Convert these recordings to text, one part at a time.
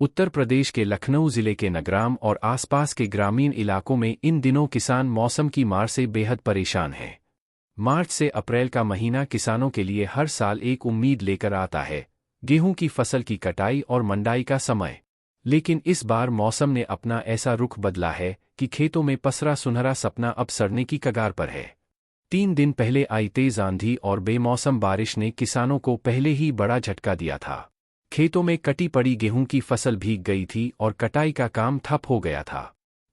उत्तर प्रदेश के लखनऊ जिले के नगराम और आसपास के ग्रामीण इलाकों में इन दिनों किसान मौसम की मार से बेहद परेशान हैं। मार्च से अप्रैल का महीना किसानों के लिए हर साल एक उम्मीद लेकर आता है, गेहूं की फसल की कटाई और मंडाई का समय। लेकिन इस बार मौसम ने अपना ऐसा रुख बदला है कि खेतों में पसरा सुनहरा सपना अब सड़ने की कगार पर है। 3 दिन पहले आई तेज आंधी और बेमौसम बारिश ने किसानों को पहले ही बड़ा झटका दिया था। खेतों में कटी पड़ी गेहूं की फसल भीग गई थी और कटाई का काम ठप हो गया था।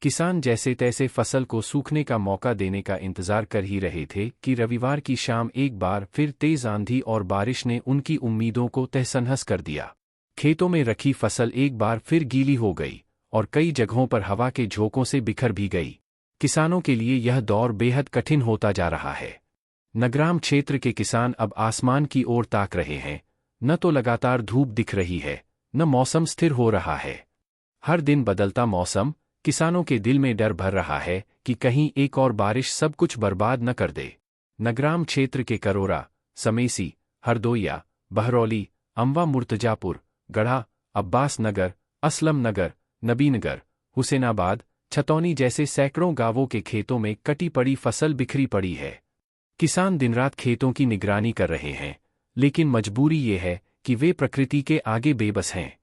किसान जैसे तैसे फसल को सूखने का मौका देने का इंतजार कर ही रहे थे कि रविवार की शाम एक बार फिर तेज आंधी और बारिश ने उनकी उम्मीदों को तहस-नहस कर दिया। खेतों में रखी फसल एक बार फिर गीली हो गई और कई जगहों पर हवा के झोंकों से बिखर भी गई। किसानों के लिए यह दौर बेहद कठिन होता जा रहा है। नगराम क्षेत्र के किसान अब आसमान की ओर ताक रहे हैं। न तो लगातार धूप दिख रही है, न मौसम स्थिर हो रहा है। हर दिन बदलता मौसम किसानों के दिल में डर भर रहा है कि कहीं एक और बारिश सब कुछ बर्बाद न कर दे। नगराम क्षेत्र के करोरा, समेसी, हरदोइया, बहरौली, अम्बा मुर्तजापुर, गढ़ा, अब्बास नगर, असलम नगर, नबीनगर, हुसैनाबाद, छतौनी जैसे सैकड़ों गांवों के खेतों में कटी पड़ी फसल बिखरी पड़ी है। किसान दिन-रात खेतों की निगरानी कर रहे हैं, लेकिन मजबूरी ये है कि वे प्रकृति के आगे बेबस हैं।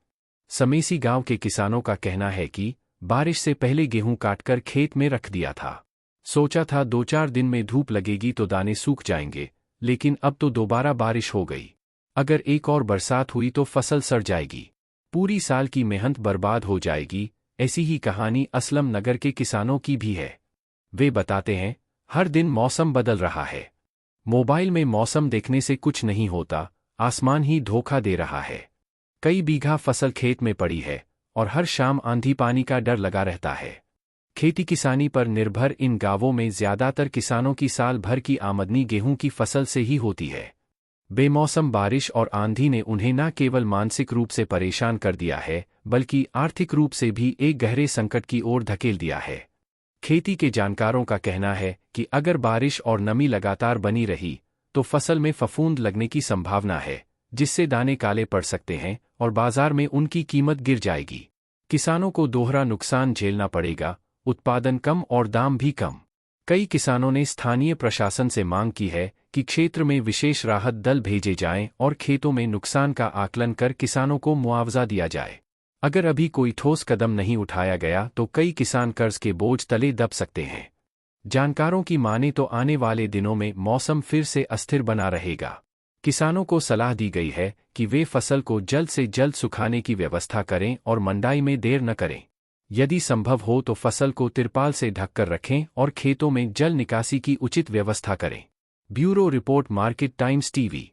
समेसी गांव के किसानों का कहना है कि बारिश से पहले गेहूं काटकर खेत में रख दिया था। सोचा था 2-4 दिन में धूप लगेगी तो दाने सूख जाएंगे, लेकिन अब तो दोबारा बारिश हो गई। अगर एक और बरसात हुई तो फसल सड़ जाएगी, पूरी साल की मेहनत बर्बाद हो जाएगी। ऐसी ही कहानी असलम नगर के किसानों की भी है। वे बताते हैं, हर दिन मौसम बदल रहा है। मोबाइल में मौसम देखने से कुछ नहीं होता, आसमान ही धोखा दे रहा है। कई बीघा फसल खेत में पड़ी है और हर शाम आंधी पानी का डर लगा रहता है। खेती किसानी पर निर्भर इन गांवों में ज्यादातर किसानों की साल भर की आमदनी गेहूं की फसल से ही होती है। बेमौसम बारिश और आंधी ने उन्हें न केवल मानसिक रूप से परेशान कर दिया है, बल्कि आर्थिक रूप से भी एक गहरे संकट की ओर धकेल दिया है। खेती के जानकारों का कहना है कि अगर बारिश और नमी लगातार बनी रही तो फसल में फफूंद लगने की संभावना है, जिससे दाने काले पड़ सकते हैं और बाजार में उनकी कीमत गिर जाएगी। किसानों को दोहरा नुकसान झेलना पड़ेगा, उत्पादन कम और दाम भी कम। कई किसानों ने स्थानीय प्रशासन से मांग की है कि क्षेत्र में विशेष राहत दल भेजे जाएं और खेतों में नुकसान का आकलन कर किसानों को मुआवजा दिया जाए। अगर अभी कोई ठोस कदम नहीं उठाया गया तो कई किसान कर्ज के बोझ तले दब सकते हैं। जानकारों की माने तो आने वाले दिनों में मौसम फिर से अस्थिर बना रहेगा। किसानों को सलाह दी गई है कि वे फसल को जल्द से जल्द सुखाने की व्यवस्था करें और मंडाई में देर न करें। यदि संभव हो तो फसल को तिरपाल से ढककर रखें और खेतों में जल निकासी की उचित व्यवस्था करें। Bureau report, market times TV.